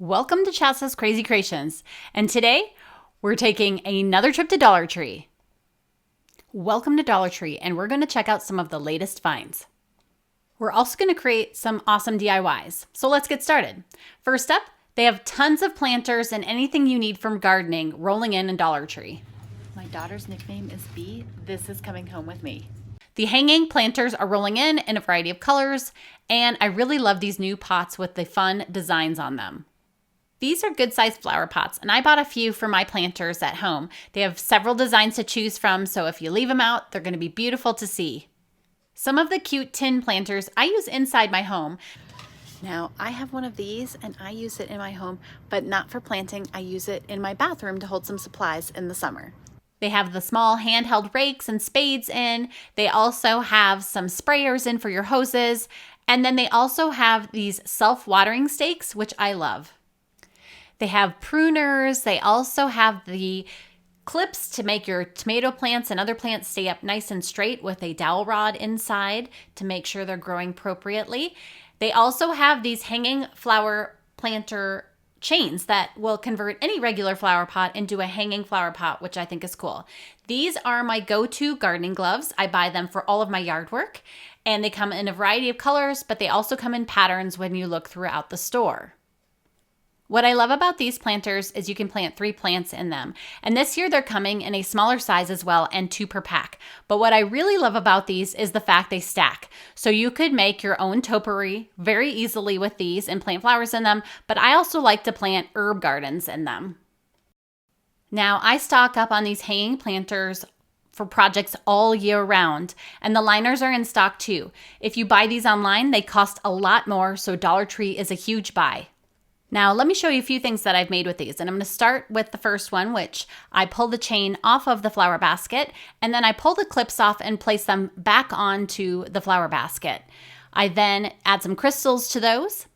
Welcome to Chasa's Crazy Creations, and today we're taking another trip to Dollar Tree. Welcome to Dollar Tree, and we're going to check out some of the latest finds. We're also going to create some awesome DIYs, so let's get started. First up, they have tons of planters and anything you need from gardening rolling in Dollar Tree. My daughter's nickname is Bee. This is coming home with me. The hanging planters are rolling in a variety of colors, and I really love these new pots with the fun designs on them. These are good-sized flower pots, and I bought a few for my planters at home. They have several designs to choose from, so if you leave them out, they're going to be beautiful to see. Some of the cute tin planters I use inside my home. Now, I have one of these, and I use it in my home, but not for planting. I use it in my bathroom to hold some supplies in the summer. They have the small handheld rakes and spades in. They also have some sprayers in for your hoses, and then they also have these self-watering stakes, which I love. They have pruners. They also have the clips to make your tomato plants and other plants stay up nice and straight with a dowel rod inside to make sure they're growing appropriately. They also have these hanging flower planter chains that will convert any regular flower pot into a hanging flower pot, which I think is cool. These are my go-to gardening gloves. I buy them for all of my yard work, and they come in a variety of colors, but they also come in patterns when you look throughout the store. What I love about these planters is you can plant 3 plants in them. And this year they're coming in a smaller size as well and 2 per pack. But what I really love about these is the fact they stack. So you could make your own topiary very easily with these and plant flowers in them. But I also like to plant herb gardens in them. Now I stock up on these hanging planters for projects all year round. And the liners are in stock too. If you buy these online, they cost a lot more. So Dollar Tree is a huge buy. Now, let me show you a few things that I've made with these. And I'm going to start with the first one, which I pull the chain off of the flower basket, and then I pull the clips off and place them back onto the flower basket. I then add some crystals to those.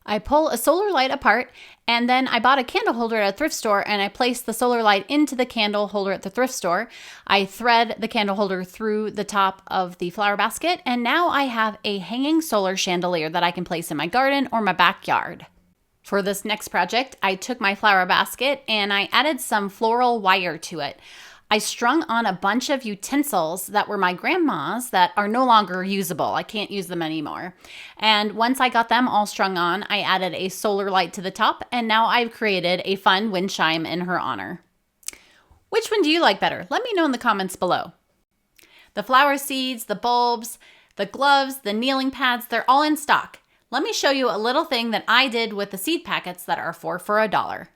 I pull a solar light apart, and then I bought a candle holder at a thrift store, and I placed the solar light into the candle holder at the thrift store. I thread the candle holder through the top of the flower basket, and now I have a hanging solar chandelier that I can place in my garden or my backyard. For this next project, I took my flower basket and I added some floral wire to it. I strung on a bunch of utensils that were my grandma's that are no longer usable. I can't use them anymore. And once I got them all strung on, I added a solar light to the top, and now I've created a fun wind chime in her honor. Which one do you like better? Let me know in the comments below. The flower seeds, the bulbs, the gloves, the kneeling pads, they're all in stock. Let me show you a little thing that I did with the seed packets that are 4 for $1.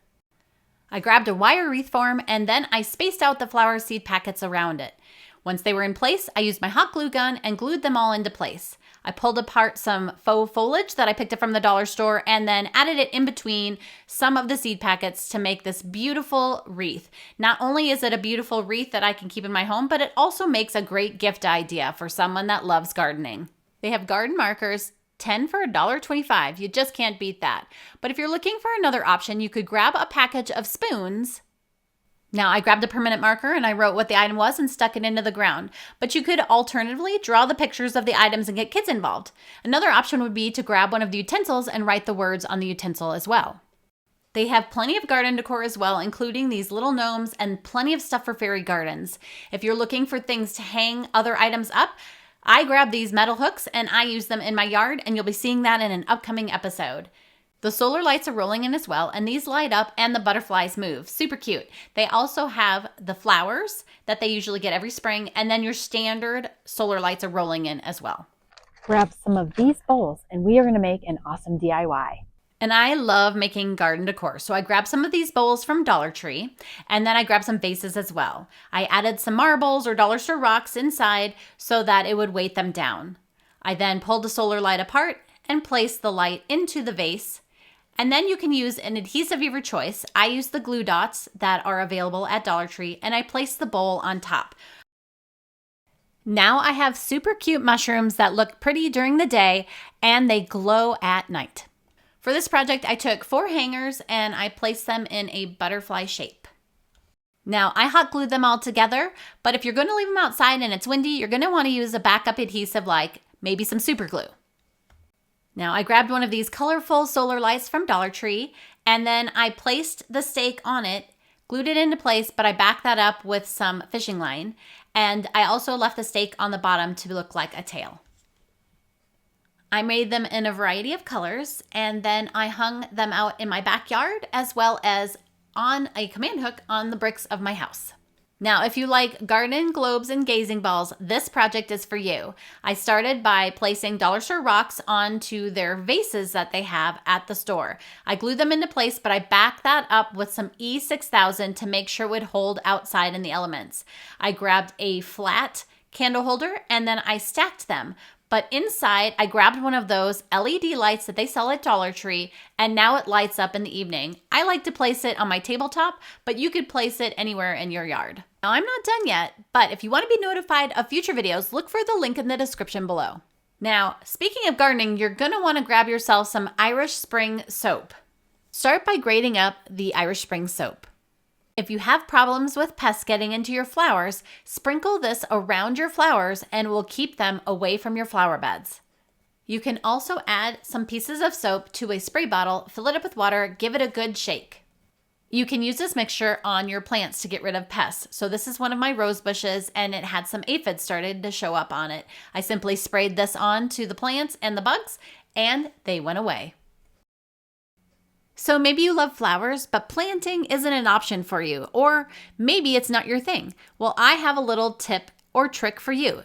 I grabbed a wire wreath form and then I spaced out the flower seed packets around it. Once they were in place, I used my hot glue gun and glued them all into place. I pulled apart some faux foliage that I picked up from the dollar store and then added it in between some of the seed packets to make this beautiful wreath. Not only is it a beautiful wreath that I can keep in my home, but it also makes a great gift idea for someone that loves gardening. They have garden markers, 10 for $1.25. You just can't beat that. But if you're looking for another option, you could grab a package of spoons. Now, I grabbed a permanent marker and I wrote what the item was and stuck it into the ground. But you could alternatively draw the pictures of the items and get kids involved. Another option would be to grab one of the utensils and write the words on the utensil as well. They have plenty of garden decor as well, including these little gnomes and plenty of stuff for fairy gardens. If you're looking for things to hang other items up, I grabbed these metal hooks and I use them in my yard, and you'll be seeing that in an upcoming episode. The solar lights are rolling in as well, and these light up and the butterflies move. Super cute. They also have the flowers that they usually get every spring, and then your standard solar lights are rolling in as well. Grab some of these bowls and we are going to make an awesome DIY. And I love making garden decor. So I grabbed some of these bowls from Dollar Tree, and then I grabbed some vases as well. I added some marbles or dollar store rocks inside so that it would weight them down. I then pulled the solar light apart and placed the light into the vase. And then you can use an adhesive of your choice. I use the glue dots that are available at Dollar Tree, and I placed the bowl on top. Now I have super cute mushrooms that look pretty during the day and they glow at night. For this project, I took 4 hangers and I placed them in a butterfly shape. Now, I hot glued them all together, but if you're going to leave them outside and it's windy, you're going to want to use a backup adhesive like maybe some super glue. Now I grabbed one of these colorful solar lights from Dollar Tree, and then I placed the stake on it, glued it into place, but I backed that up with some fishing line, and I also left the stake on the bottom to look like a tail. I made them in a variety of colors, and then I hung them out in my backyard as well as on a command hook on the bricks of my house. Now, if you like garden globes and gazing balls, this project is for you. I started by placing dollar store rocks onto their vases that they have at the store. I glued them into place, but I backed that up with some E6000 to make sure it would hold outside in the elements. I grabbed a flat candle holder and then I stacked them. But inside, I grabbed one of those LED lights that they sell at Dollar Tree, and now it lights up in the evening. I like to place it on my tabletop, but you could place it anywhere in your yard. Now, I'm not done yet, but if you want to be notified of future videos, look for the link in the description below. Now, speaking of gardening, you're going to want to grab yourself some Irish Spring soap. Start by grating up the Irish Spring soap. If you have problems with pests getting into your flowers, sprinkle this around your flowers and will keep them away from your flower beds. You can also add some pieces of soap to a spray bottle, fill it up with water, give it a good shake. You can use this mixture on your plants to get rid of pests. So this is one of my rose bushes and it had some aphids started to show up on it. I simply sprayed this on to the plants and the bugs and they went away. So maybe you love flowers, but planting isn't an option for you, or maybe it's not your thing. Well, I have a little tip or trick for you.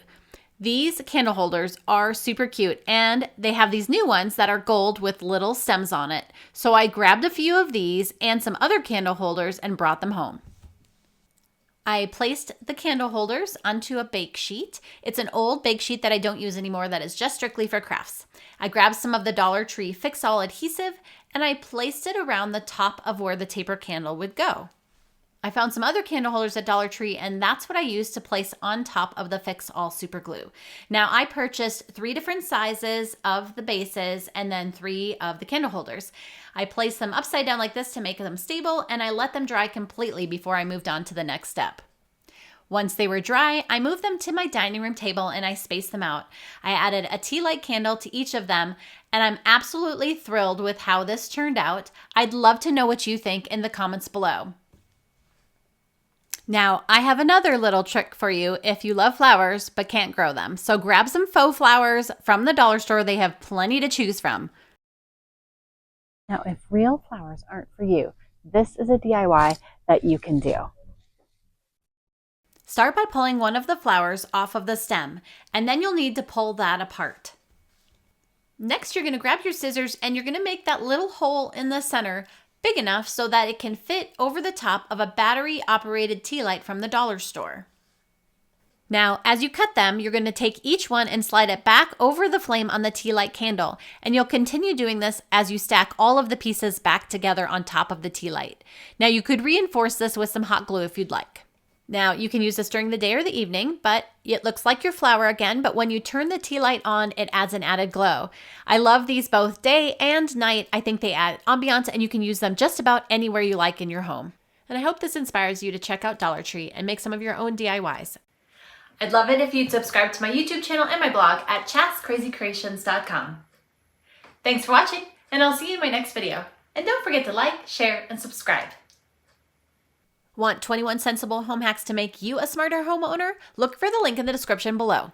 These candle holders are super cute, and they have these new ones that are gold with little stems on it. So I grabbed a few of these and some other candle holders and brought them home. I placed the candle holders onto a bake sheet. It's an old bake sheet that I don't use anymore that is just strictly for crafts. I grabbed some of the Dollar Tree Fix-All adhesive and I placed it around the top of where the taper candle would go. I found some other candle holders at Dollar Tree and that's what I used to place on top of the Fix-All super glue. Now I purchased 3 different sizes of the bases and then 3 of the candle holders. I placed them upside down like this to make them stable and I let them dry completely before I moved on to the next step. Once they were dry, I moved them to my dining room table and I spaced them out. I added a tea light candle to each of them and I'm absolutely thrilled with how this turned out. I'd love to know what you think in the comments below. Now, I have another little trick for you if you love flowers but can't grow them. So grab some faux flowers from the dollar store. They have plenty to choose from. Now, if real flowers aren't for you, this is a DIY that you can do. Start by pulling one of the flowers off of the stem, and then you'll need to pull that apart. Next, you're going to grab your scissors and you're going to make that little hole in the center big enough so that it can fit over the top of a battery-operated tea light from the dollar store. Now, as you cut them, you're going to take each one and slide it back over the flame on the tea light candle, and you'll continue doing this as you stack all of the pieces back together on top of the tea light. Now, you could reinforce this with some hot glue if you'd like. Now, you can use this during the day or the evening, but it looks like your flower again, but when you turn the tea light on, it adds an added glow. I love these both day and night. I think they add ambiance and you can use them just about anywhere you like in your home. And I hope this inspires you to check out Dollar Tree and make some of your own DIYs. I'd love it if you'd subscribe to my YouTube channel and my blog at chascrazycreations.com. Thanks for watching, and I'll see you in my next video. And don't forget to like, share, and subscribe. Want 21 sensible home hacks to make you a smarter homeowner? Look for the link in the description below.